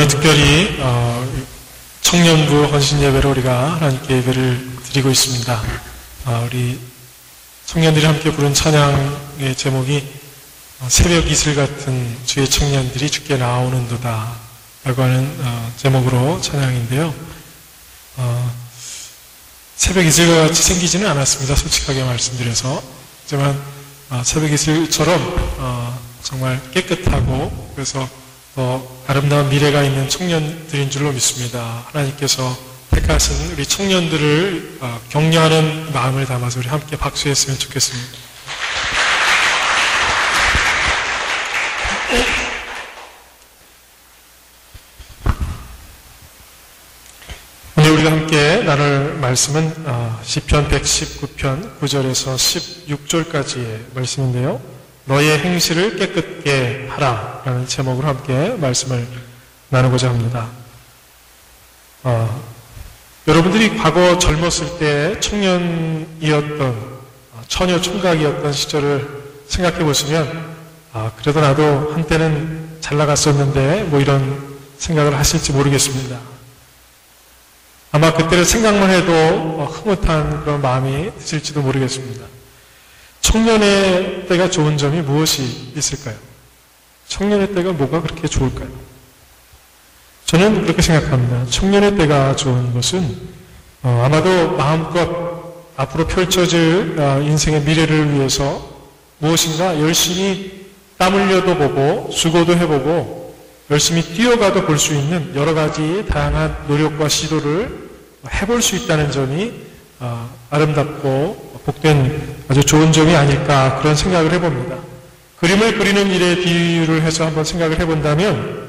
오늘은 특별히 청년부 헌신 예배로 우리가 하나님께 예배를 드리고 있습니다. 우리 청년들이 함께 부른 찬양의 제목이 새벽 이슬 같은 주의 청년들이 주께 나오는도다 라고 하는 제목으로 찬양인데요. 새벽 이슬과 같이 생기지는 않았습니다. 솔직하게 말씀드려서. 하지만 새벽 이슬처럼 정말 깨끗하고 그래서 아름다운 미래가 있는 청년들인 줄로 믿습니다. 하나님께서 택하신 우리 청년들을 격려하는 마음을 담아서 우리 함께 박수했으면 좋겠습니다. 오늘 우리가 함께 나눌 말씀은 시편 119편 9절에서 16절까지의 말씀인데요. 너의 행실을 깨끗게 하라 라는 제목으로 함께 말씀을 나누고자 합니다. 여러분들이 과거 젊었을 때 청년이었던 처녀 총각이었던 시절을 생각해 보시면 그래도 나도 한때는 잘 나갔었는데 뭐 이런 생각을 하실지 모르겠습니다. 아마 그때를 생각만 해도 흐뭇한 그런 마음이 드실지도 모르겠습니다. 청년의 때가 좋은 점이 무엇이 있을까요? 청년의 때가 뭐가 그렇게 좋을까요? 저는 그렇게 생각합니다. 청년의 때가 좋은 것은 아마도 마음껏 앞으로 펼쳐질 인생의 미래를 위해서 무엇인가 열심히 땀 흘려도 보고 수고도 해보고 열심히 뛰어가도 볼 수 있는 여러 가지 다양한 노력과 시도를 해볼 수 있다는 점이 아름답고 복된 아주 좋은 점이 아닐까 그런 생각을 해봅니다. 그림을 그리는 일에 비유를 해서 한번 생각을 해본다면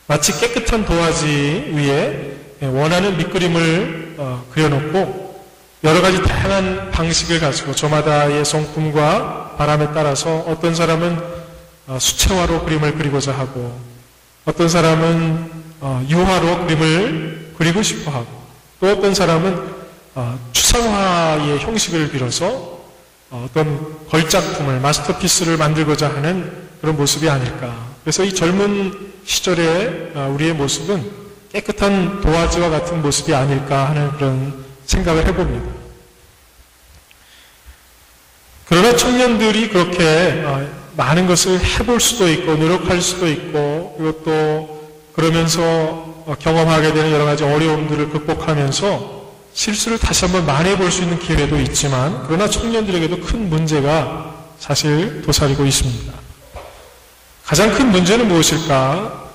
마치 깨끗한 도화지 위에 원하는 밑그림을 그려놓고 여러 가지 다양한 방식을 가지고 저마다의 성품과 바람에 따라서 어떤 사람은 수채화로 그림을 그리고자 하고 어떤 사람은 유화로 그림을 그리고 싶어 하고 또 어떤 사람은 추상화의 형식을 빌어서 어떤 걸작품을 마스터피스를 만들고자 하는 그런 모습이 아닐까. 그래서 이 젊은 시절의 우리의 모습은 깨끗한 도화지와 같은 모습이 아닐까 하는 그런 생각을 해봅니다. 그러나 청년들이 그렇게 많은 것을 해볼 수도 있고 노력할 수도 있고 그리고 또 그러면서 경험하게 되는 여러 가지 어려움들을 극복하면서 실수를 다시 한번 만회해 볼 수 있는 기회도 있지만 그러나 청년들에게도 큰 문제가 사실 도사리고 있습니다. 가장 큰 문제는 무엇일까?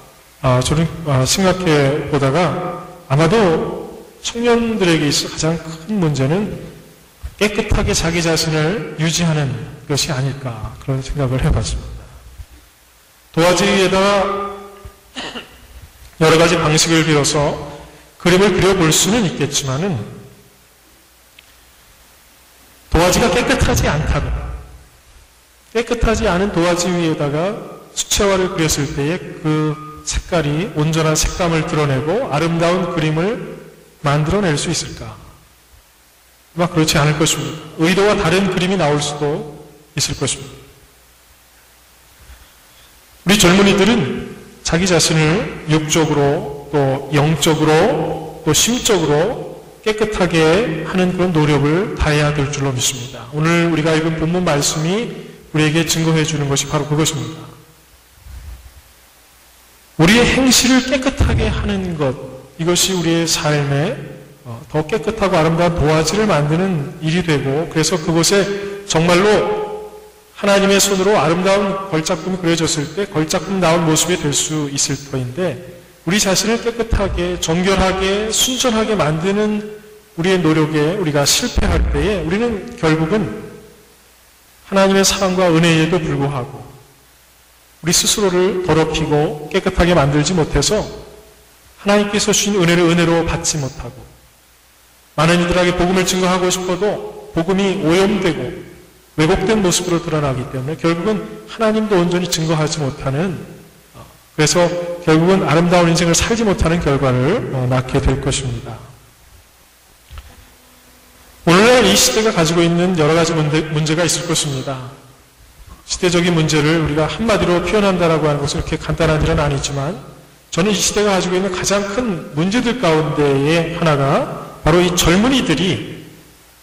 저는 생각해 보다가 아마도 청년들에게 있어 가장 큰 문제는 깨끗하게 자기 자신을 유지하는 것이 아닐까 그런 생각을 해봤습니다. 도화지 위에다가 여러 가지 방식을 빌어서 그림을 그려볼 수는 있겠지만은 도화지가 깨끗하지 않다면 깨끗하지 않은 도화지 위에다가 수채화를 그렸을 때에 그 색깔이 온전한 색감을 드러내고 아름다운 그림을 만들어낼 수 있을까? 아마 그렇지 않을 것입니다. 의도와 다른 그림이 나올 수도 있을 것입니다. 우리 젊은이들은 자기 자신을 육적으로 또 영적으로 또 심적으로 깨끗하게 하는 그런 노력을 다해야 될 줄로 믿습니다. 오늘 우리가 읽은 본문 말씀이 우리에게 증거해 주는 것이 바로 그것입니다. 우리의 행실을 깨끗하게 하는 것, 이것이 우리의 삶에 더 깨끗하고 아름다운 도화지를 만드는 일이 되고 그래서 그곳에 정말로 하나님의 손으로 아름다운 걸작품이 그려졌을 때 걸작품다운 모습이 될 수 있을 터인데 우리 자신을 깨끗하게 정결하게 순전하게 만드는 우리의 노력에 우리가 실패할 때에 우리는 결국은 하나님의 사랑과 은혜에도 불구하고 우리 스스로를 더럽히고 깨끗하게 만들지 못해서 하나님께서 주신 은혜를 은혜로 받지 못하고 많은 이들에게 복음을 증거하고 싶어도 복음이 오염되고 왜곡된 모습으로 드러나기 때문에 결국은 하나님도 온전히 증거하지 못하는 그래서 결국은 아름다운 인생을 살지 못하는 결과를 낳게 될 것입니다. 오늘날 이 시대가 가지고 있는 여러 가지 문제가 있을 것입니다. 시대적인 문제를 우리가 한마디로 표현한다라고 하는 것은 그렇게 간단한 일은 아니지만 저는 이 시대가 가지고 있는 가장 큰 문제들 가운데의 하나가 바로 이 젊은이들이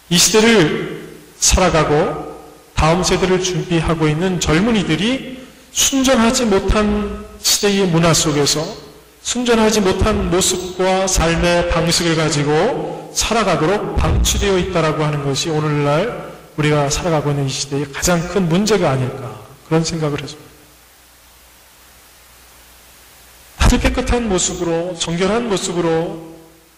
이 시대를 살아가고 다음 세대를 준비하고 있는 젊은이들이 순전하지 못한 시대의 문화 속에서 순전하지 못한 모습과 삶의 방식을 가지고 살아가도록 방치되어 있다라고 하는 것이 오늘날 우리가 살아가고 있는 이 시대의 가장 큰 문제가 아닐까 그런 생각을 했습니다. 다들 깨끗한 모습으로 정결한 모습으로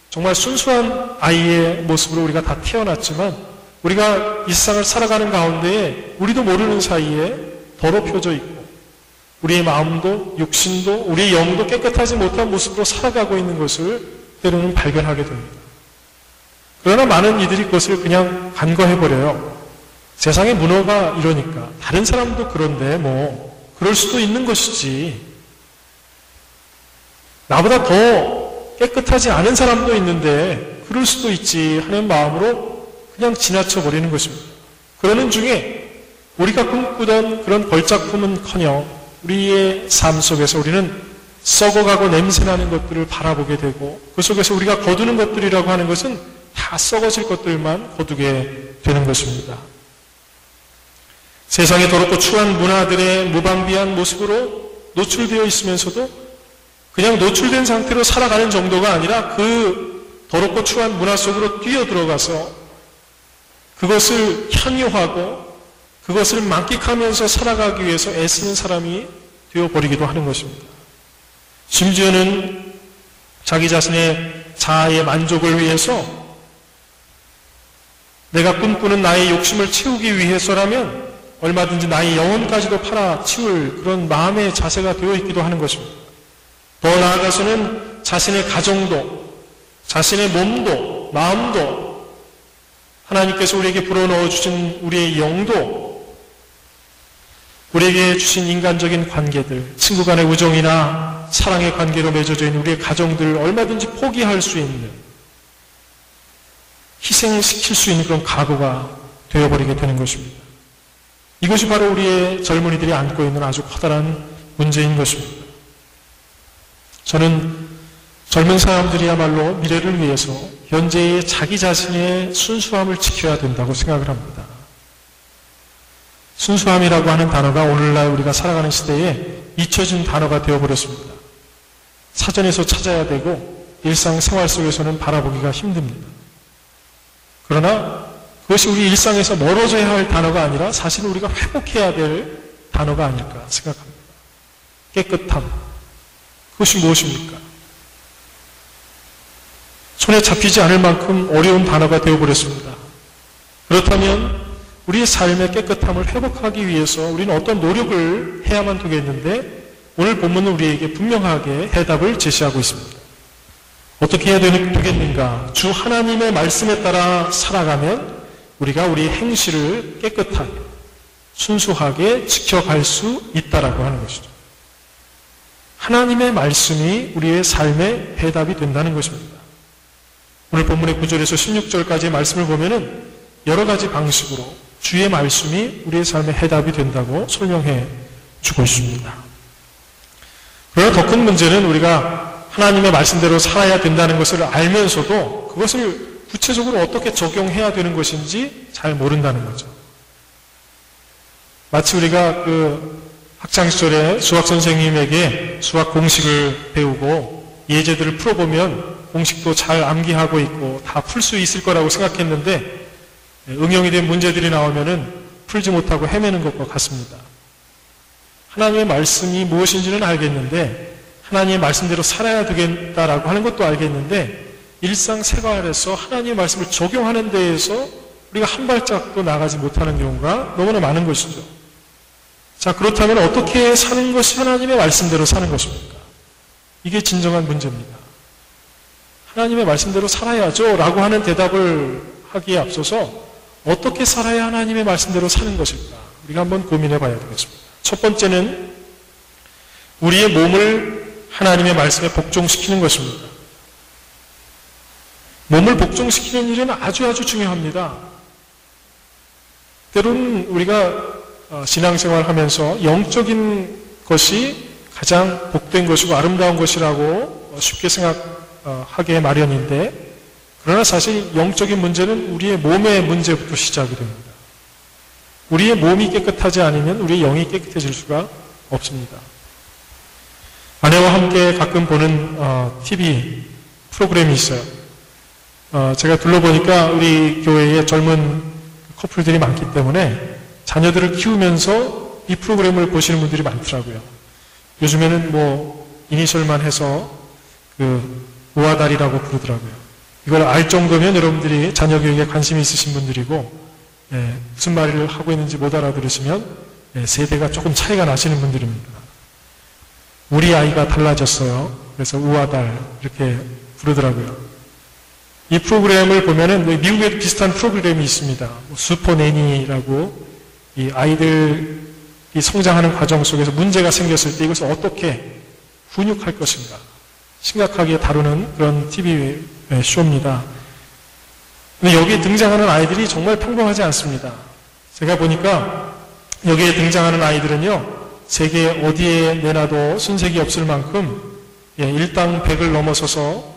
정말 순수한 아이의 모습으로 우리가 다 태어났지만 우리가 이 세상을 살아가는 가운데 우리도 모르는 사이에 더럽혀져 있고 우리의 마음도 육신도 우리의 영도 깨끗하지 못한 모습으로 살아가고 있는 것을 때로는 발견하게 됩니다. 그러나 많은 이들이 그것을 그냥 간과해버려요. 세상의 문화가 이러니까 다른 사람도 그런데 뭐 그럴 수도 있는 것이지 나보다 더 깨끗하지 않은 사람도 있는데 그럴 수도 있지 하는 마음으로 그냥 지나쳐버리는 것입니다. 그러는 중에 우리가 꿈꾸던 그런 걸작품은커녕 우리의 삶 속에서 우리는 썩어가고 냄새나는 것들을 바라보게 되고 그 속에서 우리가 거두는 것들이라고 하는 것은 다 썩어질 것들만 거두게 되는 것입니다. 세상의 더럽고 추한 문화들의 무방비한 모습으로 노출되어 있으면서도 그냥 노출된 상태로 살아가는 정도가 아니라 그 더럽고 추한 문화 속으로 뛰어들어가서 그것을 향유하고 그것을 만끽하면서 살아가기 위해서 애쓰는 사람이 되어버리기도 하는 것입니다. 심지어는 자기 자신의 자아의 만족을 위해서 내가 꿈꾸는 나의 욕심을 채우기 위해서라면 얼마든지 나의 영혼까지도 팔아치울 그런 마음의 자세가 되어 있기도 하는 것입니다. 더 나아가서는 자신의 가정도, 자신의 몸도, 마음도 하나님께서 우리에게 불어넣어 주신 우리의 영도 우리에게 주신 인간적인 관계들, 친구 간의 우정이나 사랑의 관계로 맺어져 있는 우리의 가정들을 얼마든지 포기할 수 있는, 희생시킬 수 있는 그런 각오가 되어버리게 되는 것입니다. 이것이 바로 우리의 젊은이들이 안고 있는 아주 커다란 문제인 것입니다. 저는 젊은 사람들이야말로 미래를 위해서 현재의 자기 자신의 순수함을 지켜야 된다고 생각을 합니다. 순수함이라고 하는 단어가 오늘날 우리가 살아가는 시대에 잊혀진 단어가 되어버렸습니다. 사전에서 찾아야 되고 일상생활 속에서는 바라보기가 힘듭니다. 그러나 그것이 우리 일상에서 멀어져야 할 단어가 아니라 사실 우리가 회복해야 될 단어가 아닐까 생각합니다. 깨끗함. 그것이 무엇입니까? 손에 잡히지 않을 만큼 어려운 단어가 되어버렸습니다. 그렇다면 우리의 삶의 깨끗함을 회복하기 위해서 우리는 어떤 노력을 해야만 되겠는데 오늘 본문은 우리에게 분명하게 해답을 제시하고 있습니다. 어떻게 해야 되겠는가? 주 하나님의 말씀에 따라 살아가면 우리가 우리의 행실을 깨끗하게 순수하게 지켜갈 수 있다라고 하는 것이죠. 하나님의 말씀이 우리의 삶의 해답이 된다는 것입니다. 오늘 본문의 9절에서 16절까지의 말씀을 보면은 여러 가지 방식으로 주의 말씀이 우리의 삶의 해답이 된다고 설명해 주고 있습니다. 그러나 더 큰 문제는 우리가 하나님의 말씀대로 살아야 된다는 것을 알면서도 그것을 구체적으로 어떻게 적용해야 되는 것인지 잘 모른다는 거죠. 마치 우리가 학창시절에 수학 선생님에게 수학 공식을 배우고 예제들을 풀어보면 공식도 잘 암기하고 있고 다 풀 수 있을 거라고 생각했는데 응용이 된 문제들이 나오면은 풀지 못하고 헤매는 것과 같습니다. 하나님의 말씀이 무엇인지는 알겠는데 하나님의 말씀대로 살아야 되겠다라고 하는 것도 알겠는데 일상생활에서 하나님의 말씀을 적용하는 데에서 우리가 한 발짝도 나가지 못하는 경우가 너무나 많은 것이죠. 자, 그렇다면 어떻게 사는 것이 하나님의 말씀대로 사는 것입니까? 이게 진정한 문제입니다. 하나님의 말씀대로 살아야죠 라고 하는 대답을 하기에 앞서서 어떻게 살아야 하나님의 말씀대로 사는 것일까? 우리가 한번 고민해 봐야 되겠습니다. 첫 번째는 우리의 몸을 하나님의 말씀에 복종시키는 것입니다. 몸을 복종시키는 일은 아주 중요합니다. 때로는 우리가 신앙생활 하면서 영적인 것이 가장 복된 것이고 아름다운 것이라고 쉽게 생각하게 마련인데, 그러나 사실 영적인 문제는 우리의 몸의 문제부터 시작이 됩니다. 우리의 몸이 깨끗하지 않으면 우리의 영이 깨끗해질 수가 없습니다. 아내와 함께 가끔 보는 TV 프로그램이 있어요. 제가 둘러보니까 우리 교회에 젊은 커플들이 많기 때문에 자녀들을 키우면서 이 프로그램을 보시는 분들이 많더라고요. 요즘에는 이니셜만 해서 우아달이라고 부르더라고요. 이걸 알 정도면 여러분들이 자녀 교육에 관심이 있으신 분들이고, 무슨 말을 하고 있는지 못 알아들으시면 세대가 조금 차이가 나시는 분들입니다. 우리 아이가 달라졌어요. 그래서 우아달 이렇게 부르더라고요. 이 프로그램을 보면은 미국에도 비슷한 프로그램이 있습니다. 슈퍼내니라고, 이 아이들이 성장하는 과정 속에서 문제가 생겼을 때 이것을 어떻게 훈육할 것인가 심각하게 다루는 그런 TV 쇼입니다. 근데 여기에 등장하는 아이들이 정말 평범하지 않습니다. 제가 보니까 여기에 등장하는 아이들은요, 세계 어디에 내놔도 손색이 없을 만큼 일당 백을 넘어서서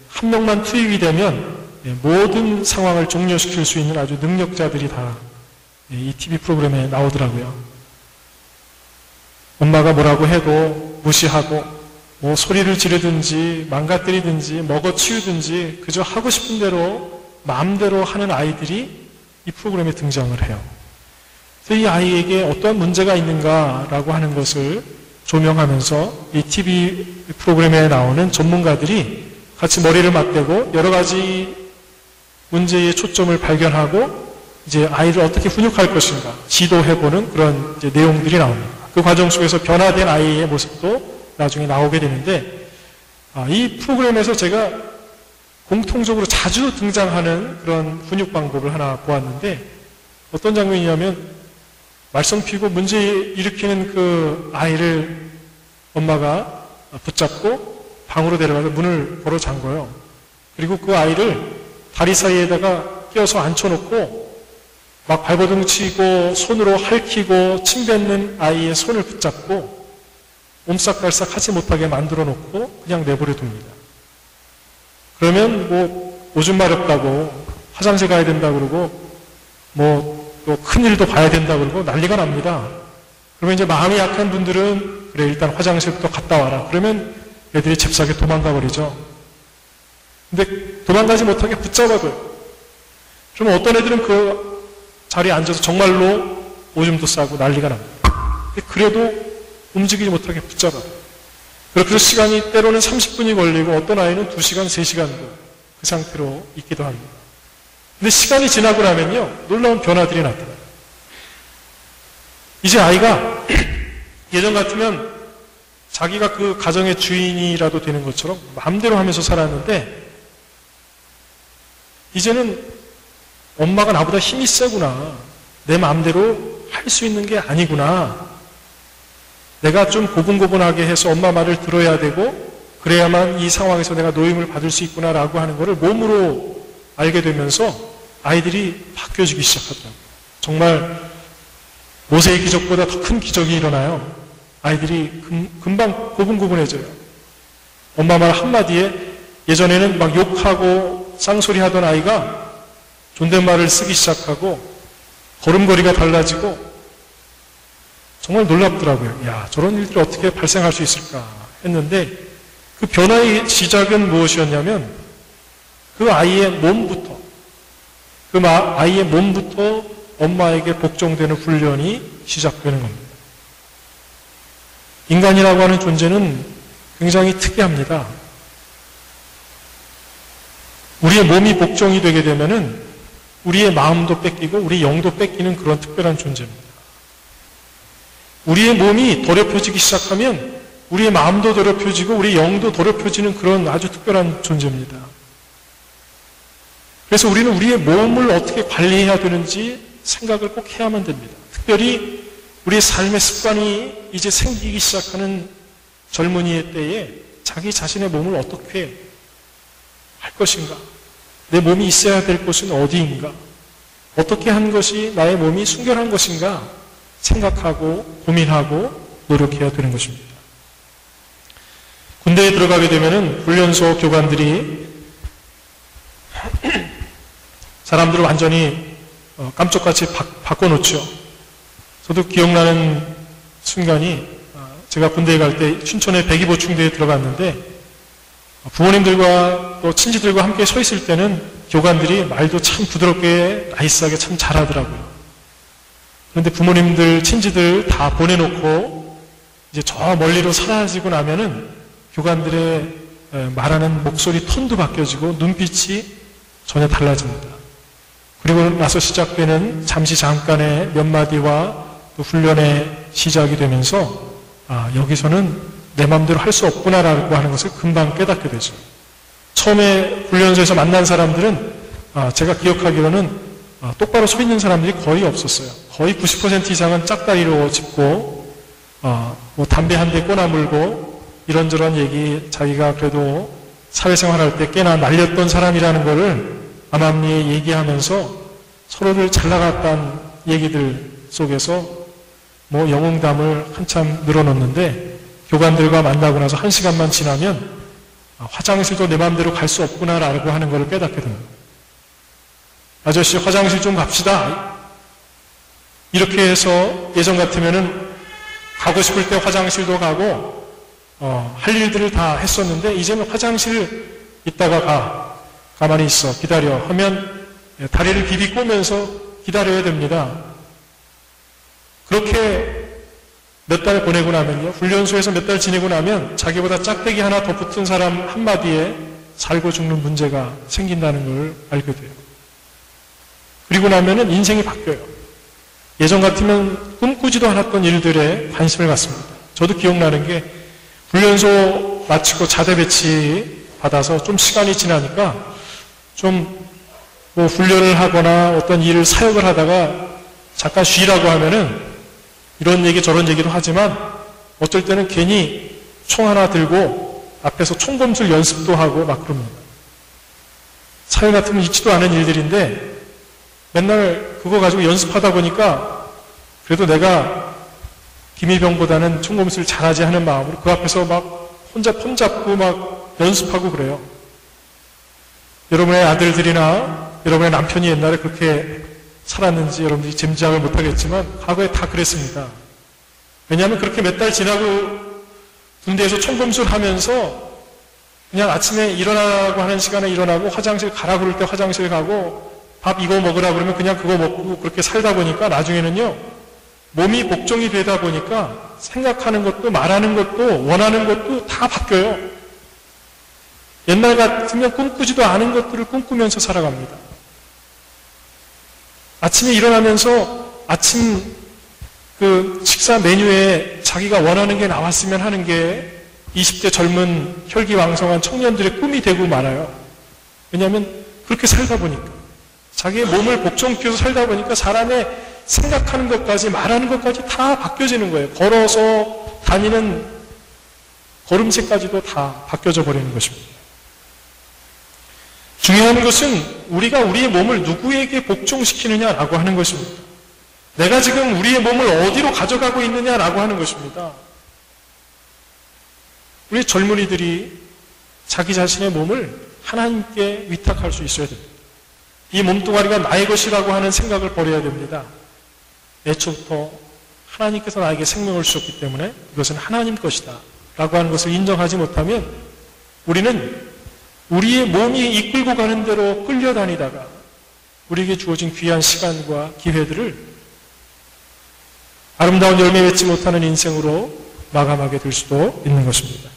한 명만 투입이 되면 모든 상황을 종료시킬 수 있는 아주 능력자들이 다 이 TV 프로그램에 나오더라고요. 엄마가 뭐라고 해도 무시하고 소리를 지르든지 망가뜨리든지 먹어치우든지 그저 하고 싶은 대로 마음대로 하는 아이들이 이 프로그램에 등장을 해요. 그래서 이 아이에게 어떤 문제가 있는가라고 하는 것을 조명하면서 이 TV 프로그램에 나오는 전문가들이 같이 머리를 맞대고 여러 가지 문제의 초점을 발견하고 이제 아이를 어떻게 훈육할 것인가 지도해보는 그런 이제 내용들이 나옵니다. 그 과정 속에서 변화된 아이의 모습도 나중에 나오게 되는데, 이 프로그램에서 제가 공통적으로 자주 등장하는 그런 훈육 방법을 하나 보았는데, 어떤 장면이냐면 말썽 피고 문제 일으키는 그 아이를 엄마가 붙잡고 방으로 데려가서 문을 걸어 잠궈요. 그리고 그 아이를 다리 사이에다가 끼워서 앉혀놓고 막 발버둥 치고 손으로 핥히고 침 뱉는 아이의 손을 붙잡고 옴싹달싹 하지 못하게 만들어 놓고 그냥 내버려 둡니다. 그러면 오줌 마렵다고 화장실 가야 된다 그러고 또 큰일도 봐야 된다 그러고 난리가 납니다. 그러면 이제 마음이 약한 분들은 그래 일단 화장실부터 갔다 와라. 그러면 애들이 잽싸게 도망가 버리죠. 근데 도망가지 못하게 붙잡아둬요. 그러면 어떤 애들은 그 자리에 앉아서 정말로 오줌도 싸고 난리가 납니다. 그래도 움직이지 못하게 붙잡아요. 그렇게 해서 시간이 때로는 30분이 걸리고 어떤 아이는 2시간, 3시간도 그 상태로 있기도 합니다. 근데 시간이 지나고 나면요, 놀라운 변화들이 나타나요. 이제 아이가 예전 같으면 자기가 그 가정의 주인이라도 되는 것처럼 마음대로 하면서 살았는데, 이제는 엄마가 나보다 힘이 세구나. 내 마음대로 할 수 있는 게 아니구나. 내가 좀 고분고분하게 해서 엄마 말을 들어야 되고, 그래야만 이 상황에서 내가 노임을 받을 수 있구나라고 하는 것을 몸으로 알게 되면서 아이들이 바뀌어지기 시작하더라고요. 정말 모세의 기적보다 더 큰 기적이 일어나요. 아이들이 금방 고분고분해져요. 엄마 말 한마디에 예전에는 막 욕하고 쌍소리 하던 아이가 존댓말을 쓰기 시작하고 걸음걸이가 달라지고 정말 놀랍더라고요. 야, 저런 일들이 어떻게 발생할 수 있을까 했는데, 그 변화의 시작은 무엇이었냐면 그 아이의 몸부터, 아이의 몸부터 엄마에게 복종되는 훈련이 시작되는 겁니다. 인간이라고 하는 존재는 굉장히 특이합니다. 우리의 몸이 복종이 되게 되면은 우리의 마음도 뺏기고 우리 영도 뺏기는 그런 특별한 존재입니다. 우리의 몸이 더럽혀지기 시작하면 우리의 마음도 더럽혀지고 우리 영도 더럽혀지는 그런 아주 특별한 존재입니다. 그래서 우리는 우리의 몸을 어떻게 관리해야 되는지 생각을 꼭 해야만 됩니다. 특별히 우리의 삶의 습관이 이제 생기기 시작하는 젊은이의 때에 자기 자신의 몸을 어떻게 할 것인가? 내 몸이 있어야 될 곳은 어디인가? 어떻게 한 것이 나의 몸이 순결한 것인가? 생각하고 고민하고 노력해야 되는 것입니다. 군대에 들어가게 되면은 훈련소 교관들이 사람들을 완전히 깜짝같이 바꿔놓죠. 저도 기억나는 순간이 제가 군대에 갈 때 춘천의 102보충대에 들어갔는데 부모님들과 또 친지들과 함께 서 있을 때는 교관들이 말도 참 부드럽게 나이스하게 참 잘하더라고요. 그런데 부모님들, 친지들 다 보내놓고 이제 저 멀리로 사라지고 나면은 교관들의 말하는 목소리 톤도 바뀌어지고 눈빛이 전혀 달라집니다. 그리고 나서 시작되는 잠깐의 몇 마디와 또 훈련의 시작이 되면서 여기서는 내 마음대로 할 수 없구나라고 하는 것을 금방 깨닫게 되죠. 처음에 훈련소에서 만난 사람들은 제가 기억하기로는 똑바로 서 있는 사람들이 거의 없었어요. 거의 90% 이상은 짝다리로 짚고 뭐 담배 한 대 꼬나물고 이런저런 얘기 자기가 그래도 사회생활할 때 꽤나 날렸던 사람이라는 거를 암암리에 얘기하면서 서로를 잘 나갔다는 얘기들 속에서 뭐 영웅담을 한참 늘어놓는데 교관들과 만나고 나서 1시간만 지나면 화장실도 내 마음대로 갈 수 없구나라고 하는 것을 깨닫게 됩니다. 아저씨 화장실 좀 갑시다. 이렇게 해서 예전 같으면은 가고 싶을 때 화장실도 가고 할 일들을 다 했었는데 이제는 화장실 있다가 가만히 있어 기다려 하면 다리를 비비꼬면서 기다려야 됩니다. 그렇게 몇 달 보내고 나면요, 훈련소에서 몇 달 지내고 나면 자기보다 짝대기 하나 더 붙은 사람 한마디에 살고 죽는 문제가 생긴다는 걸 알게 돼요. 그리고 나면은 인생이 바뀌어요. 예전 같으면 꿈꾸지도 않았던 일들에 관심을 갖습니다. 저도 기억나는 게 훈련소 마치고 자대 배치 받아서 좀 시간이 지나니까 좀 뭐 훈련을 하거나 어떤 일을 사역을 하다가 잠깐 쉬라고 하면은 이런 얘기 저런 얘기도 하지만 어쩔 때는 괜히 총 하나 들고 앞에서 총검술 연습도 하고 막 그럽니다. 사회 같으면 있지도 않은 일들인데 맨날 그거 가지고 연습하다 보니까 그래도 내가 김일병보다는 총검술 잘하지 하는 마음으로 그 앞에서 막 혼자 폼 잡고 막 연습하고 그래요. 여러분의 아들들이나 여러분의 남편이 옛날에 그렇게 살았는지 여러분들이 짐작을 못하겠지만 과거에 다 그랬습니다. 왜냐하면 그렇게 몇 달 지나고 군대에서 총검술 하면서 그냥 아침에 일어나라고 하는 시간에 일어나고 화장실 가라 그럴 때 화장실 가고 밥 이거 먹으라 그러면 그냥 그거 먹고 그렇게 살다 보니까 나중에는요 몸이 복종이 되다 보니까 생각하는 것도 말하는 것도 원하는 것도 다 바뀌어요. 옛날 같으면 꿈꾸지도 않은 것들을 꿈꾸면서 살아갑니다. 아침에 일어나면서 아침 그 식사 메뉴에 자기가 원하는 게 나왔으면 하는 게 20대 젊은 혈기왕성한 청년들의 꿈이 되고 말아요. 왜냐하면 그렇게 살다 보니까 자기의 몸을 복종시켜서 살다 보니까 사람의 생각하는 것까지 말하는 것까지 다 바뀌어지는 거예요. 걸어서 다니는 걸음새까지도 다 바뀌어져 버리는 것입니다. 중요한 것은 우리가 우리의 몸을 누구에게 복종시키느냐라고 하는 것입니다. 내가 지금 우리의 몸을 어디로 가져가고 있느냐라고 하는 것입니다. 우리 젊은이들이 자기 자신의 몸을 하나님께 위탁할 수 있어야 됩니다. 이 몸뚱아리가 나의 것이라고 하는 생각을 버려야 됩니다. 애초부터 하나님께서 나에게 생명을 주셨기 때문에 이것은 하나님 것이다 라고 하는 것을 인정하지 못하면 우리는 우리의 몸이 이끌고 가는 대로 끌려다니다가 우리에게 주어진 귀한 시간과 기회들을 아름다운 열매 맺지 못하는 인생으로 마감하게 될 수도 있는 것입니다.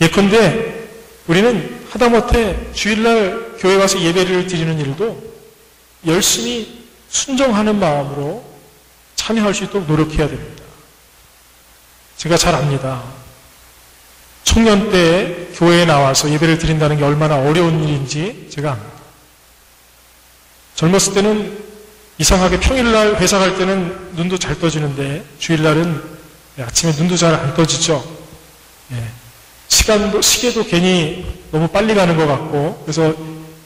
예컨대 우리는 하다못해 주일날 교회 와서 예배를 드리는 일도 열심히 순종하는 마음으로 참여할 수 있도록 노력해야 됩니다. 제가 잘 압니다. 청년 때 교회에 나와서 예배를 드린다는 게 얼마나 어려운 일인지 제가 압니다. 젊었을 때는 이상하게 평일날 회사 갈 때는 눈도 잘 떠지는데 주일날은 아침에 눈도 잘 안 떠지죠. 시계도 괜히 너무 빨리 가는 것 같고 그래서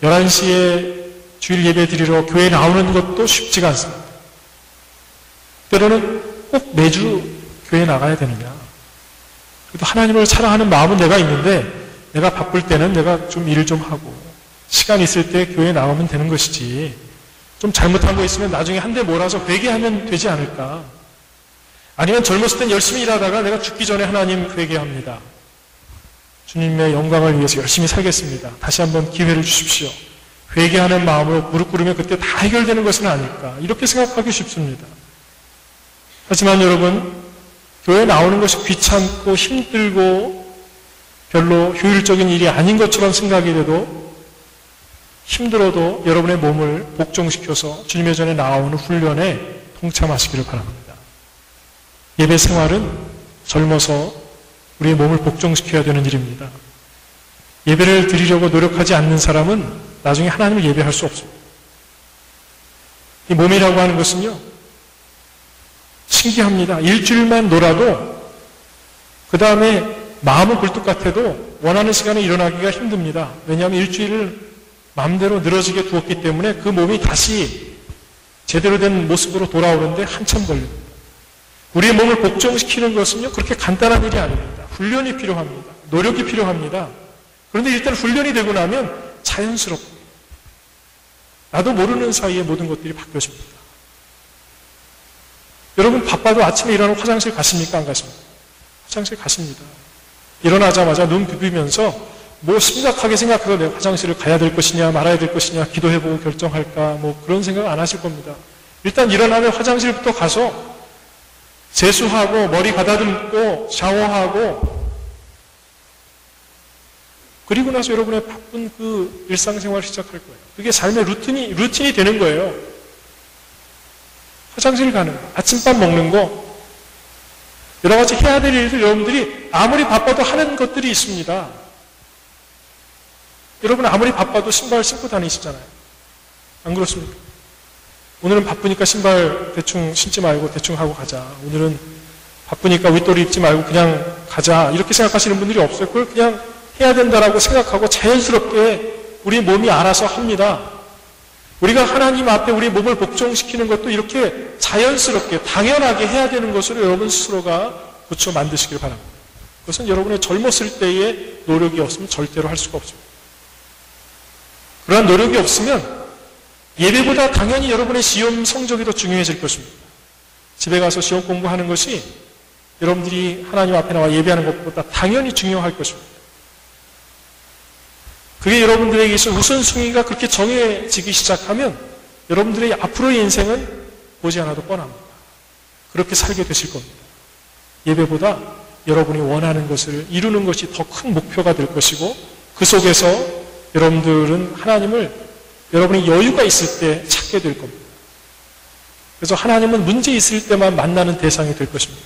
11시에 주일 예배 드리러 교회에 나오는 것도 쉽지가 않습니다. 때로는 꼭 매주 교회에 나가야 되느냐. 그래도 하나님을 사랑하는 마음은 내가 있는데 내가 바쁠 때는 내가 좀 일 좀 하고 시간 있을 때 교회에 나오면 되는 것이지 좀 잘못한 거 있으면 나중에 한 대 몰아서 회개하면 되지 않을까. 아니면 젊었을 땐 열심히 일하다가 내가 죽기 전에 하나님 회개합니다. 주님의 영광을 위해서 열심히 살겠습니다. 다시 한번 기회를 주십시오. 회개하는 마음으로 무릎 꿇으면 그때 다 해결되는 것은 아닐까. 이렇게 생각하기 쉽습니다. 하지만 여러분, 교회에 나오는 것이 귀찮고 힘들고 별로 효율적인 일이 아닌 것처럼 생각이 돼도 힘들어도 여러분의 몸을 복종시켜서 주님의 전에 나오는 훈련에 동참하시기를 바랍니다. 예배 생활은 젊어서 우리의 몸을 복종시켜야 되는 일입니다. 예배를 드리려고 노력하지 않는 사람은 나중에 하나님을 예배할 수 없습니다. 이 몸이라고 하는 것은요, 신기합니다. 일주일만 놀아도 그 다음에 마음은 굴뚝 같아도 원하는 시간에 일어나기가 힘듭니다. 왜냐하면 일주일을 마음대로 늘어지게 두었기 때문에 그 몸이 다시 제대로 된 모습으로 돌아오는데 한참 걸립니다. 우리의 몸을 복종시키는 것은요, 그렇게 간단한 일이 아닙니다. 훈련이 필요합니다. 노력이 필요합니다. 그런데 일단 훈련이 되고 나면 자연스럽게 나도 모르는 사이에 모든 것들이 바뀌어집니다. 여러분 바빠도 아침에 일어나면 화장실 가십니까? 안 가십니까? 화장실 가십니다. 일어나자마자 눈 비비면서 뭐 심각하게 생각해서 내가 화장실을 가야 될 것이냐 말아야 될 것이냐 기도해보고 결정할까 뭐 그런 생각 안 하실 겁니다. 일단 일어나면 화장실부터 가서 세수하고 머리 가다듬고 샤워하고 그리고 나서 여러분의 바쁜 그 일상생활을 시작할 거예요. 그게 삶의 루틴이 되는 거예요. 화장실 가는 거, 아침밥 먹는 거, 여러 가지 해야 될 일들 여러분들이 아무리 바빠도 하는 것들이 있습니다. 여러분 아무리 바빠도 신발 신고 다니시잖아요. 안 그렇습니까? 오늘은 바쁘니까 신발 대충 신지 말고 대충 하고 가자. 오늘은 바쁘니까 윗도리 입지 말고 그냥 가자. 이렇게 생각하시는 분들이 없어요. 그걸 그냥 해야 된다라고 생각하고 자연스럽게 우리 몸이 알아서 합니다. 우리가 하나님 앞에 우리 몸을 복종시키는 것도 이렇게 자연스럽게 당연하게 해야 되는 것으로 여러분 스스로가 고쳐 만드시길 바랍니다. 그것은 여러분의 젊었을 때의 노력이 없으면 절대로 할 수가 없습니다. 그러한 노력이 없으면 예배보다 당연히 여러분의 시험 성적이 더 중요해질 것입니다. 집에 가서 시험 공부하는 것이 여러분들이 하나님 앞에 나와 예배하는 것보다 당연히 중요할 것입니다. 그게 여러분들에게 있어 우선순위가 그렇게 정해지기 시작하면 여러분들의 앞으로의 인생은 보지 않아도 뻔합니다. 그렇게 살게 되실 겁니다. 예배보다 여러분이 원하는 것을 이루는 것이 더 큰 목표가 될 것이고 그 속에서 여러분들은 하나님을 여러분이 여유가 있을 때 찾게 될 겁니다. 그래서 하나님은 문제 있을 때만 만나는 대상이 될 것입니다.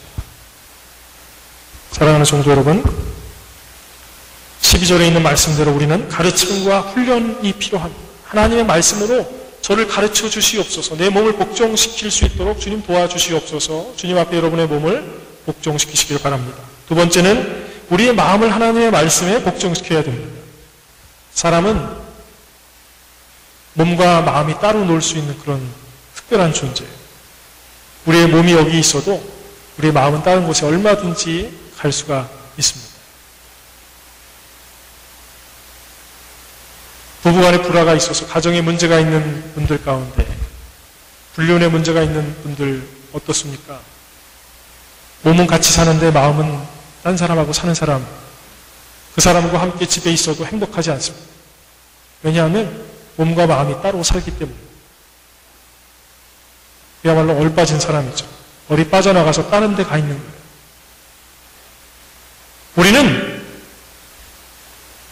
사랑하는 성도 여러분, 12절에 있는 말씀대로 우리는 가르침과 훈련이 필요합니다. 하나님의 말씀으로 저를 가르쳐 주시옵소서, 내 몸을 복종시킬 수 있도록 주님 도와주시옵소서, 주님 앞에 여러분의 몸을 복종시키시길 바랍니다. 두 번째는 우리의 마음을 하나님의 말씀에 복종시켜야 됩니다. 사람은 몸과 마음이 따로 놀 수 있는 그런 특별한 존재예요. 우리의 몸이 여기 있어도 우리의 마음은 다른 곳에 얼마든지 갈 수가 있습니다. 부부간에 불화가 있어서 가정에 문제가 있는 분들 가운데 불륜에 문제가 있는 분들 어떻습니까? 몸은 같이 사는데 마음은 딴 사람하고 사는 사람, 그 사람과 함께 집에 있어도 행복하지 않습니다. 왜냐하면 몸과 마음이 따로 살기 때문에. 그야말로 얼빠진 사람이죠. 얼이 빠져나가서 다른 데 가 있는 거예요. 우리는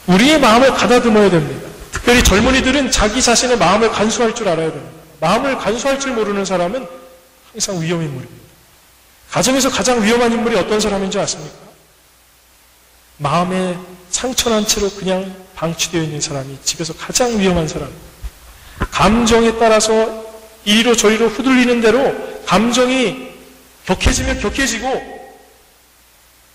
우리의 마음을 가다듬어야 됩니다. 특별히 젊은이들은 자기 자신의 마음을 간수할 줄 알아야 됩니다. 마음을 간수할 줄 모르는 사람은 항상 위험 인물입니다. 가정에서 가장 위험한 인물이 어떤 사람인지 아십니까? 마음에 상처난 채로 그냥 방치되어 있는 사람이 집에서 가장 위험한 사람입니다. 감정에 따라서 이리로 저리로 휘둘리는 대로 감정이 격해지면 격해지고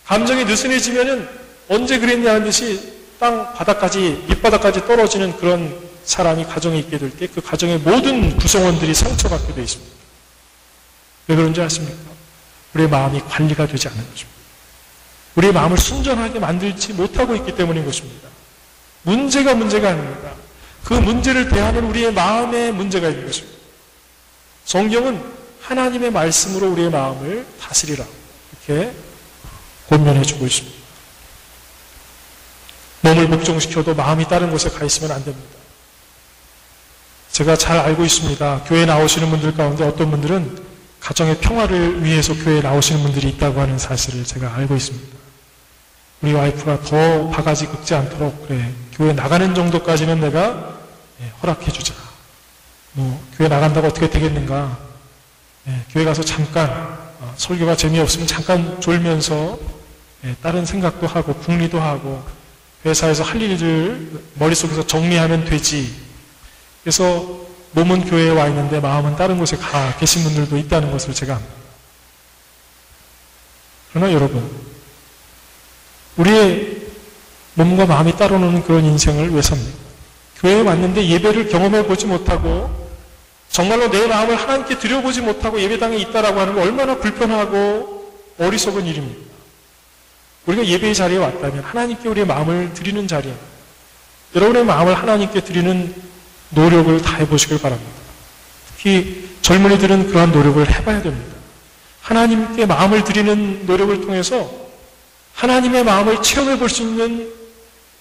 감정이 느슨해지면은 언제 그랬냐는 듯이 땅 바닥까지 밑바닥까지 떨어지는 그런 사람이 가정에 있게 될 때 그 가정의 모든 구성원들이 상처받게 되어 있습니다. 왜 그런지 아십니까? 우리의 마음이 관리가 되지 않는 것입니다. 우리의 마음을 순전하게 만들지 못하고 있기 때문인 것입니다. 문제가 아닙니다. 그 문제를 대하는 우리의 마음에 문제가 있는 것입니다. 성경은 하나님의 말씀으로 우리의 마음을 다스리라 이렇게 권면해 주고 있습니다. 몸을 복종시켜도 마음이 다른 곳에 가 있으면 안 됩니다. 제가 잘 알고 있습니다. 교회 나오시는 분들 가운데 어떤 분들은 가정의 평화를 위해서 교회에 나오시는 분들이 있다고 하는 사실을 제가 알고 있습니다. 우리 와이프가 더 바가지 긁지 않도록 그래 교회 나가는 정도까지는 내가 허락해주자. 교회 나간다고 어떻게 되겠는가. 교회 가서 잠깐 설교가 재미없으면 잠깐 졸면서 다른 생각도 하고 궁리도 하고 회사에서 할 일을 머릿속에서 정리하면 되지. 그래서 몸은 교회에 와 있는데 마음은 다른 곳에 가 계신 분들도 있다는 것을 제가 압니다. 그러나 여러분, 우리의 몸과 마음이 따로 노는 그런 인생을 왜 삽니까? 교회에 왔는데 예배를 경험해 보지 못하고 정말로 내 마음을 하나님께 드려보지 못하고 예배당에 있다라고 하는 건 얼마나 불편하고 어리석은 일입니까? 우리가 예배의 자리에 왔다면 하나님께 우리의 마음을 드리는 자리에 여러분의 마음을 하나님께 드리는 노력을 다해 보시길 바랍니다. 특히 젊은이들은 그러한 노력을 해봐야 됩니다. 하나님께 마음을 드리는 노력을 통해서 하나님의 마음을 체험해 볼 수 있는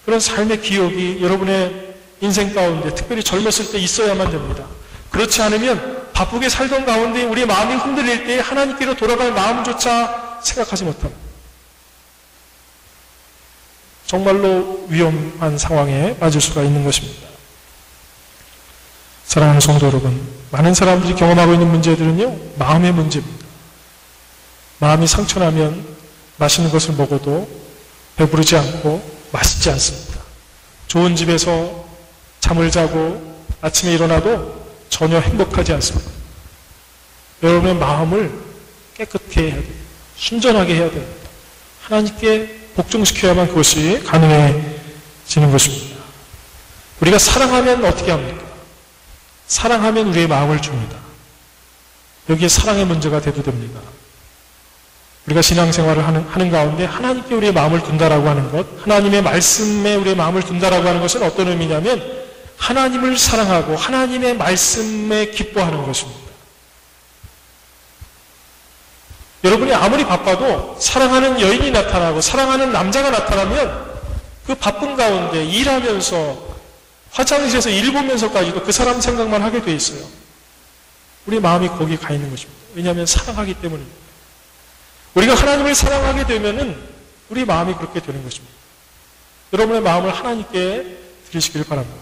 그런 삶의 기억이 여러분의 인생 가운데 특별히 젊었을 때 있어야만 됩니다. 그렇지 않으면 바쁘게 살던 가운데 우리의 마음이 흔들릴 때 하나님께로 돌아갈 마음조차 생각하지 못합니다. 정말로 위험한 상황에 빠질 수가 있는 것입니다. 사랑하는 성도 여러분, 많은 사람들이 경험하고 있는 문제들은요, 마음의 문제입니다. 마음이 상처나면 맛있는 것을 먹어도 배부르지 않고 맛있지 않습니다. 좋은 집에서 잠을 자고 아침에 일어나도 전혀 행복하지 않습니다. 여러분의 마음을 깨끗게 해야 됩니다. 순전하게 해야 됩니다. 하나님께 복종시켜야만 그것이 가능해지는 것입니다. 우리가 사랑하면 어떻게 합니까? 사랑하면 우리의 마음을 줍니다. 여기에 사랑의 문제가 대두됩니다. 우리가 신앙생활을 하는 가운데 하나님께 우리의 마음을 둔다라고 하는 것, 하나님의 말씀에 우리의 마음을 둔다라고 하는 것은 어떤 의미냐면 하나님을 사랑하고 하나님의 말씀에 기뻐하는 것입니다. 여러분이 아무리 바빠도 사랑하는 여인이 나타나고 사랑하는 남자가 나타나면 그 바쁜 가운데 일하면서 화장실에서 일 보면서까지도 그 사람 생각만 하게 돼 있어요. 우리 마음이 거기 가 있는 것입니다. 왜냐하면 사랑하기 때문입니다. 우리가 하나님을 사랑하게 되면은 우리 마음이 그렇게 되는 것입니다. 여러분의 마음을 하나님께 드리시기를 바랍니다.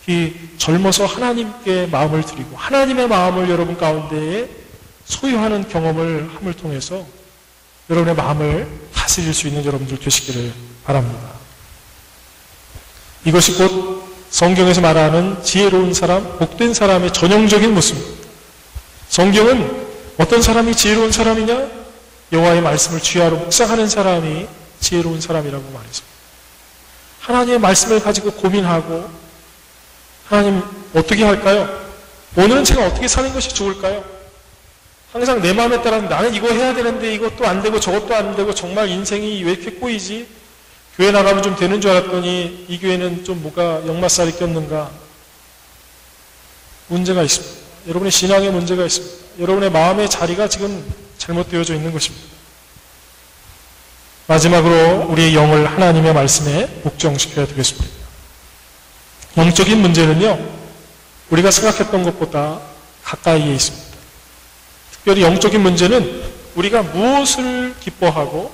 특히 젊어서 하나님께 마음을 드리고 하나님의 마음을 여러분 가운데에 소유하는 경험을 함을 통해서 여러분의 마음을 다스릴 수 있는 여러분들 되시기를 바랍니다. 이것이 곧 성경에서 말하는 지혜로운 사람, 복된 사람의 전형적인 모습입니다. 성경은 어떤 사람이 지혜로운 사람이냐? 여호와의 말씀을 주야로 묵상하는 사람이 지혜로운 사람이라고 말했습니다. 하나님의 말씀을 가지고 고민하고 하나님 어떻게 할까요? 오늘은 제가 어떻게 사는 것이 좋을까요? 항상 내 마음에 따라 나는 이거 해야 되는데 이것도 안 되고 저것도 안 되고 정말 인생이 왜 이렇게 꼬이지? 교회 나가면 좀 되는 줄 알았더니 이 교회는 좀 뭐가 역마살이 꼈는가? 문제가 있습니다. 여러분의 신앙에 문제가 있습니다. 여러분의 마음의 자리가 지금 잘못되어져 있는 것입니다. 마지막으로 우리의 영을 하나님의 말씀에 복종시켜야 되겠습니다. 영적인 문제는요, 우리가 생각했던 것보다 가까이에 있습니다. 특별히 영적인 문제는 우리가 무엇을 기뻐하고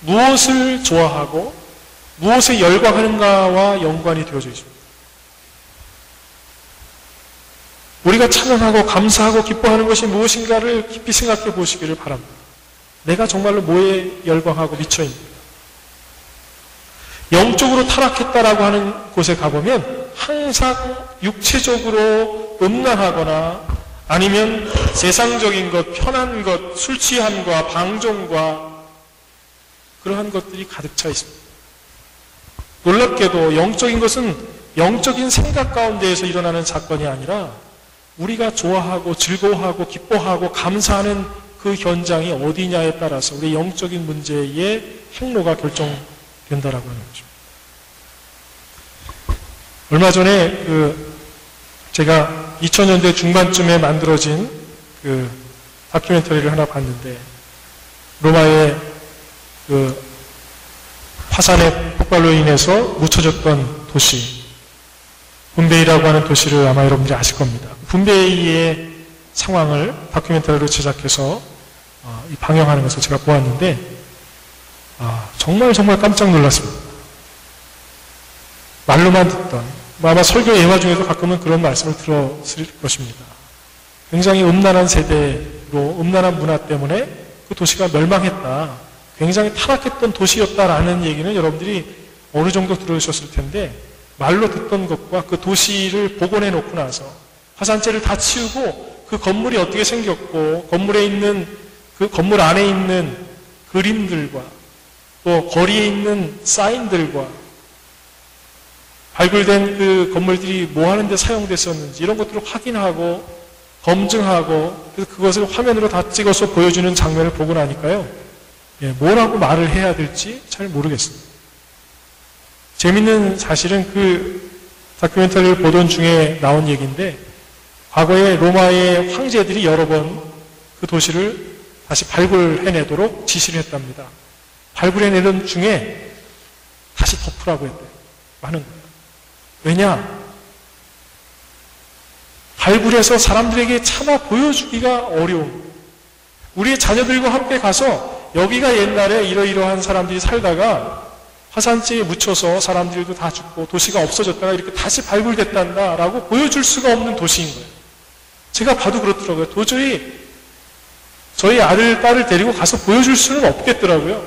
무엇을 좋아하고 무엇에 열광하는가와 연관이 되어져 있습니다. 우리가 찬양하고 감사하고 기뻐하는 것이 무엇인가를 깊이 생각해 보시기를 바랍니다. 내가 정말로 뭐에 열광하고 미쳐있는가? 영적으로 타락했다라고 하는 곳에 가보면 항상 육체적으로 음란하거나 아니면 세상적인 것, 편한 것, 술 취함과 방종과 그러한 것들이 가득 차 있습니다. 놀랍게도 영적인 것은 영적인 생각 가운데에서 일어나는 사건이 아니라 우리가 좋아하고 즐거워하고 기뻐하고 감사하는 그 현장이 어디냐에 따라서 우리 영적인 문제의 행로가 결정된다라고 하는 거죠. 얼마 전에 제가 2000년대 중반쯤에 만들어진 다큐멘터리를 하나 봤는데, 로마의 화산의 폭발로 인해서 묻혀졌던 도시, 분베이라고 하는 도시를 아마 여러분들이 아실 겁니다. 분베이의 상황을 다큐멘터리로 제작해서 방영하는 것을 제가 보았는데, 정말 깜짝 놀랐습니다. 말로만 듣던, 아마 설교 예화 중에도 가끔은 그런 말씀을 들었을 것입니다. 굉장히 음란한 세대로, 음란한 문화 때문에 그 도시가 멸망했다, 굉장히 타락했던 도시였다라는 얘기는 여러분들이 어느 정도 들으셨을 텐데, 말로 듣던 것과 그 도시를 복원해 놓고 나서 화산재를 다 치우고 그 건물이 어떻게 생겼고, 건물에 있는 그 건물 안에 있는 그림들과 또 거리에 있는 사인들과 발굴된 그 건물들이 뭐 하는데 사용됐었는지 이런 것들을 확인하고 검증하고, 그래서 그것을 화면으로 다 찍어서 보여주는 장면을 보고 나니까요, 뭐라고 말을 해야 될지 잘 모르겠습니다. 재밌는 사실은 그 다큐멘터리를 보던 중에 나온 얘기인데, 과거에 로마의 황제들이 여러 번 그 도시를 다시 발굴해내도록 지시를 했답니다. 발굴해내던 중에 다시 덮으라고 했대요. 하는 거예요. 왜냐? 발굴해서 사람들에게 차마 보여주기가 어려운, 우리의 자녀들과 함께 가서 여기가 옛날에 이러이러한 사람들이 살다가 화산재에 묻혀서 사람들도 다 죽고 도시가 없어졌다가 이렇게 다시 발굴됐단다라고 보여줄 수가 없는 도시인 거예요. 제가 봐도 그렇더라고요. 도저히 저희 아들, 딸을 데리고 가서 보여줄 수는 없겠더라고요.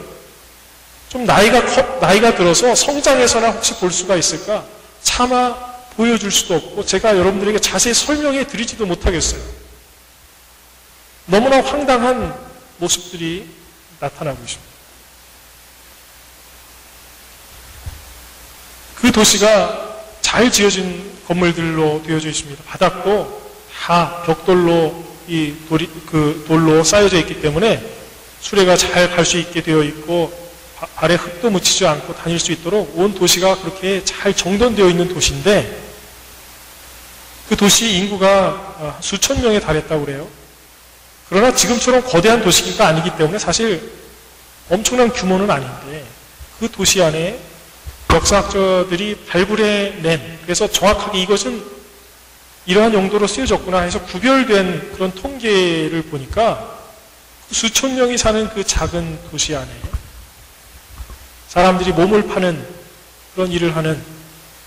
좀 나이가 들어서 성장해서나 혹시 볼 수가 있을까? 차마 보여줄 수도 없고, 제가 여러분들에게 자세히 설명해 드리지도 못하겠어요. 너무나 황당한 모습들이 나타나고 있습니다. 그 도시가 잘 지어진 건물들로 되어져 있습니다. 바닥도 다 벽돌로 돌로 쌓여져 있기 때문에 수레가 잘 갈 수 있게 되어 있고, 발에 흙도 묻히지 않고 다닐 수 있도록 온 도시가 그렇게 잘 정돈되어 있는 도시인데, 그 도시 인구가 수천 명에 달했다고 그래요. 그러나 지금처럼 거대한 도시가 아니기 때문에 사실 엄청난 규모는 아닌데, 그 도시 안에 역사학자들이 발굴해낸, 그래서 정확하게 이것은 이러한 용도로 쓰여졌구나 해서 구별된 그런 통계를 보니까 수천 명이 사는 그 작은 도시 안에 사람들이 몸을 파는 그런 일을 하는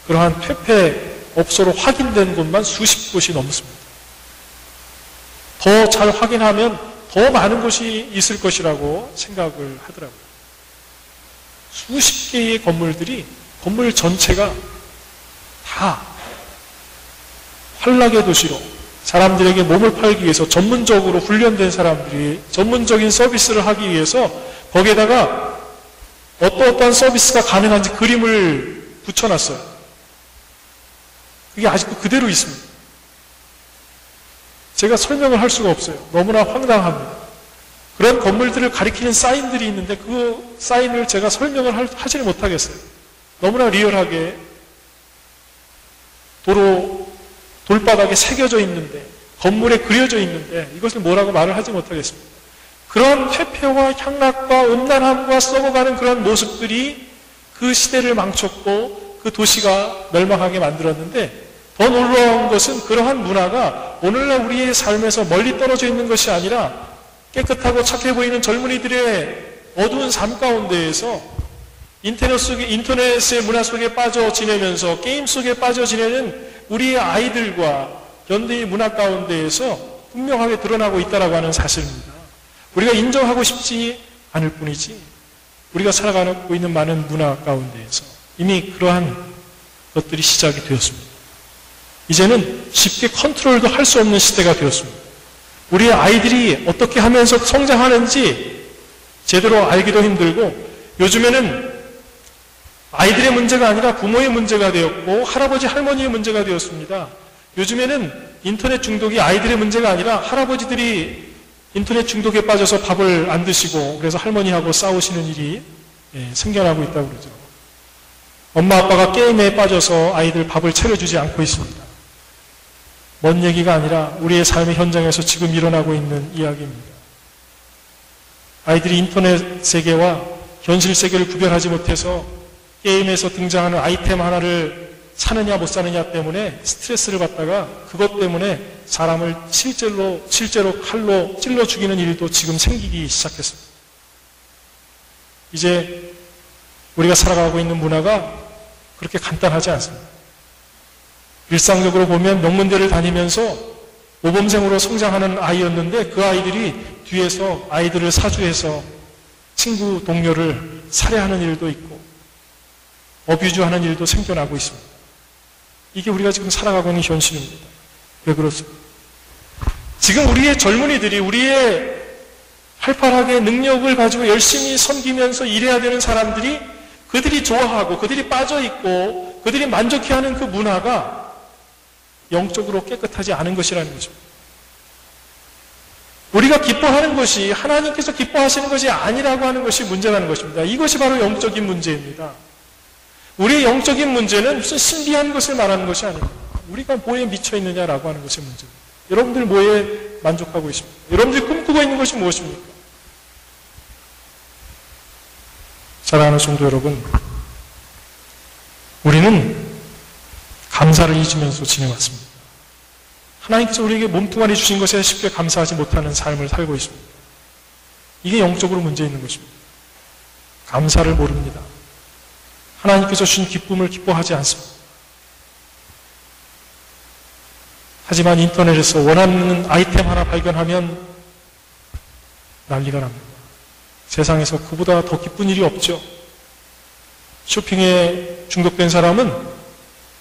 그러한 폐폐업소로 확인된 곳만 수십 곳이 넘습니다. 더 잘 확인하면 더 많은 곳이 있을 것이라고 생각을 하더라고요. 수십 개의 건물 전체가 다 환락의 도시로, 사람들에게 몸을 팔기 위해서 전문적으로 훈련된 사람들이 전문적인 서비스를 하기 위해서 거기에다가 어떠한 서비스가 가능한지 그림을 붙여놨어요. 그게 아직도 그대로 있습니다. 제가 설명을 할 수가 없어요. 너무나 황당합니다. 그런 건물들을 가리키는 사인들이 있는데 그 사인을 제가 설명을 하지를 못하겠어요. 너무나 리얼하게 돌바닥에 새겨져 있는데, 건물에 그려져 있는데 이것을 뭐라고 말을 하지 못하겠습니다. 그런 회폐와 향락과 음란함과 썩어가는 그런 모습들이 그 시대를 망쳤고 그 도시가 멸망하게 만들었는데, 더 놀라운 것은 그러한 문화가 오늘날 우리의 삶에서 멀리 떨어져 있는 것이 아니라 깨끗하고 착해 보이는 젊은이들의 어두운 삶 가운데에서 인터넷의 문화 속에 빠져 지내면서 게임 속에 빠져 지내는 우리의 아이들과 현대의 문화 가운데에서 분명하게 드러나고 있다고 하는 사실입니다. 우리가 인정하고 싶지 않을 뿐이지 우리가 살아가고 있는 많은 문화 가운데에서 이미 그러한 것들이 시작이 되었습니다. 이제는 쉽게 컨트롤도 할 수 없는 시대가 되었습니다. 우리의 아이들이 어떻게 하면서 성장하는지 제대로 알기도 힘들고, 요즘에는 아이들의 문제가 아니라 부모의 문제가 되었고 할아버지 할머니의 문제가 되었습니다. 요즘에는 인터넷 중독이 아이들의 문제가 아니라 할아버지들이 인터넷 중독에 빠져서 밥을 안 드시고 그래서 할머니하고 싸우시는 일이 생겨나고 있다고 그러죠. 엄마 아빠가 게임에 빠져서 아이들 밥을 차려주지 않고 있습니다. 먼 얘기가 아니라 우리의 삶의 현장에서 지금 일어나고 있는 이야기입니다. 아이들이 인터넷 세계와 현실 세계를 구별하지 못해서 게임에서 등장하는 아이템 하나를 사느냐 못 사느냐 때문에 스트레스를 받다가 그것 때문에 사람을 실제로 칼로 찔러 죽이는 일도 지금 생기기 시작했습니다. 이제 우리가 살아가고 있는 문화가 그렇게 간단하지 않습니다. 일상적으로 보면 명문대를 다니면서 모범생으로 성장하는 아이였는데 그 아이들이 뒤에서 아이들을 사주해서 친구 동료를 살해하는 일도 있고 어뷰즈하는 일도 생겨나고 있습니다. 이게 우리가 지금 살아가고 있는 현실입니다. 왜 그렇습니까? 지금 우리의 젊은이들이 우리의 활발하게 능력을 가지고 열심히 섬기면서 일해야 되는 사람들이 그들이 좋아하고 그들이 빠져있고 그들이 만족해하는 그 문화가 영적으로 깨끗하지 않은 것이라는 것입니다. 우리가 기뻐하는 것이 하나님께서 기뻐하시는 것이 아니라고 하는 것이 문제라는 것입니다. 이것이 바로 영적인 문제입니다. 우리의 영적인 문제는 무슨 신비한 것을 말하는 것이 아닙니다. 우리가 뭐에 미쳐 있느냐라고 하는 것이 문제입니다. 여러분들 뭐에 만족하고 있습니까? 여러분들이 꿈꾸고 있는 것이 무엇입니까? 사랑하는 성도 여러분, 우리는 감사를 잊으면서 지내왔습니다. 하나님께서 우리에게 몸뚱아리 주신 것에 쉽게 감사하지 못하는 삶을 살고 있습니다. 이게 영적으로 문제 있는 것입니다. 감사를 모릅니다. 하나님께서 주신 기쁨을 기뻐하지 않습니다. 하지만 인터넷에서 원하는 아이템 하나 발견하면 난리가 납니다. 세상에서 그보다 더 기쁜 일이 없죠. 쇼핑에 중독된 사람은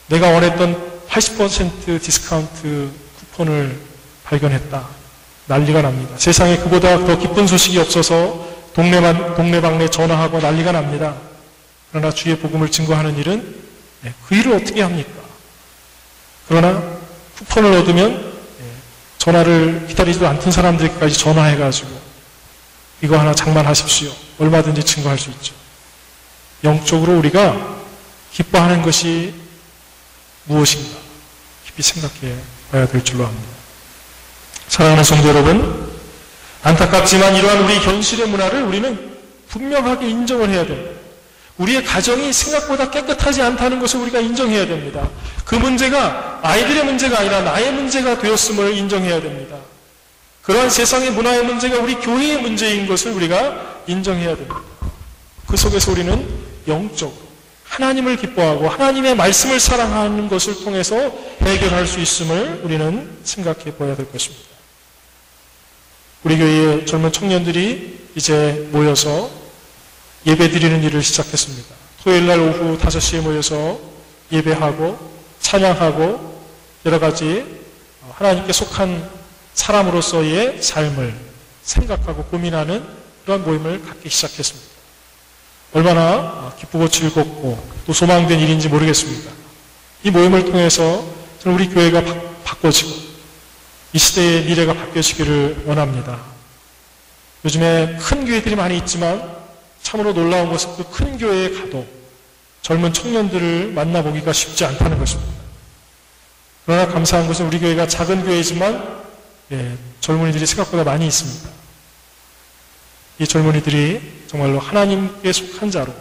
내가 원했던 80% 디스카운트 쿠폰을 발견했다. 난리가 납니다. 세상에 그보다 더 기쁜 소식이 없어서 동네방네 전화하고 난리가 납니다. 그러나 주의 복음을 증거하는 일은 그 일을 어떻게 합니까? 그러나 쿠폰을 얻으면 전화를 기다리지도 않던 사람들에게까지 전화해가지고 이거 하나 장만하십시오. 얼마든지 증거할 수 있죠. 영적으로 우리가 기뻐하는 것이 무엇인가 깊이 생각해 봐야 될 줄로 압니다. 사랑하는 성도 여러분, 안타깝지만 이러한 우리 현실의 문화를 우리는 분명하게 인정을 해야 됩니다. 우리의 가정이 생각보다 깨끗하지 않다는 것을 우리가 인정해야 됩니다. 그 문제가 아이들의 문제가 아니라 나의 문제가 되었음을 인정해야 됩니다. 그러한 세상의 문화의 문제가 우리 교회의 문제인 것을 우리가 인정해야 됩니다. 그 속에서 우리는 영적으로 하나님을 기뻐하고 하나님의 말씀을 사랑하는 것을 통해서 해결할 수 있음을 우리는 생각해 봐야 될 것입니다. 우리 교회의 젊은 청년들이 이제 모여서 예배 드리는 일을 시작했습니다. 토요일날 오후 5시에 모여서 예배하고 찬양하고 여러 가지 하나님께 속한 사람으로서의 삶을 생각하고 고민하는 그런 모임을 갖기 시작했습니다. 얼마나 기쁘고 즐겁고 또 소망된 일인지 모르겠습니다. 이 모임을 통해서 저는 우리 교회가 바꿔지고 이 시대의 미래가 바뀌어지기를 원합니다. 요즘에 큰 교회들이 많이 있지만 참으로 놀라운 것은 그 큰 교회에 가도 젊은 청년들을 만나보기가 쉽지 않다는 것입니다. 그러나 감사한 것은 우리 교회가 작은 교회지만 젊은이들이 생각보다 많이 있습니다. 이 젊은이들이 정말로 하나님께 속한 자로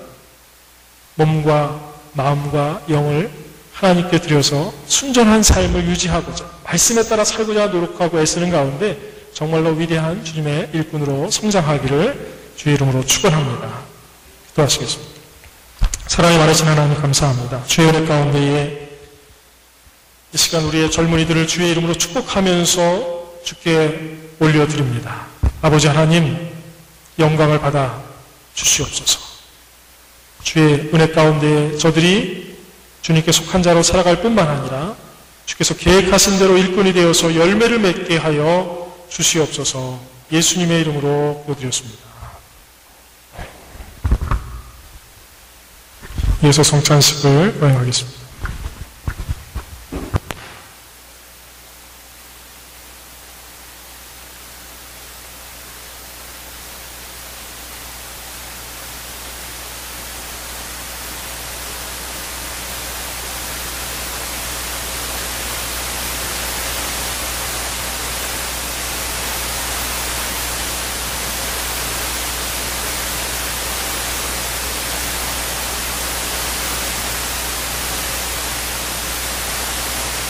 몸과 마음과 영을 하나님께 드려서 순전한 삶을 유지하고자 말씀에 따라 살고자 노력하고 애쓰는 가운데 정말로 위대한 주님의 일꾼으로 성장하기를 주의 이름으로 축원합니다. 기도하시겠습니다. 사랑이 많으신 하나님 감사합니다. 주의 은혜 가운데에 이 시간 우리의 젊은이들을 주의 이름으로 축복하면서 주께 올려드립니다. 아버지 하나님 영광을 받아 주시옵소서. 주의 은혜 가운데 저들이 주님께 속한 자로 살아갈 뿐만 아니라 주께서 계획하신 대로 일꾼이 되어서 열매를 맺게 하여 주시옵소서. 예수님의 이름으로 기도드렸습니다. 이어서 성찬식을 거행하겠습니다.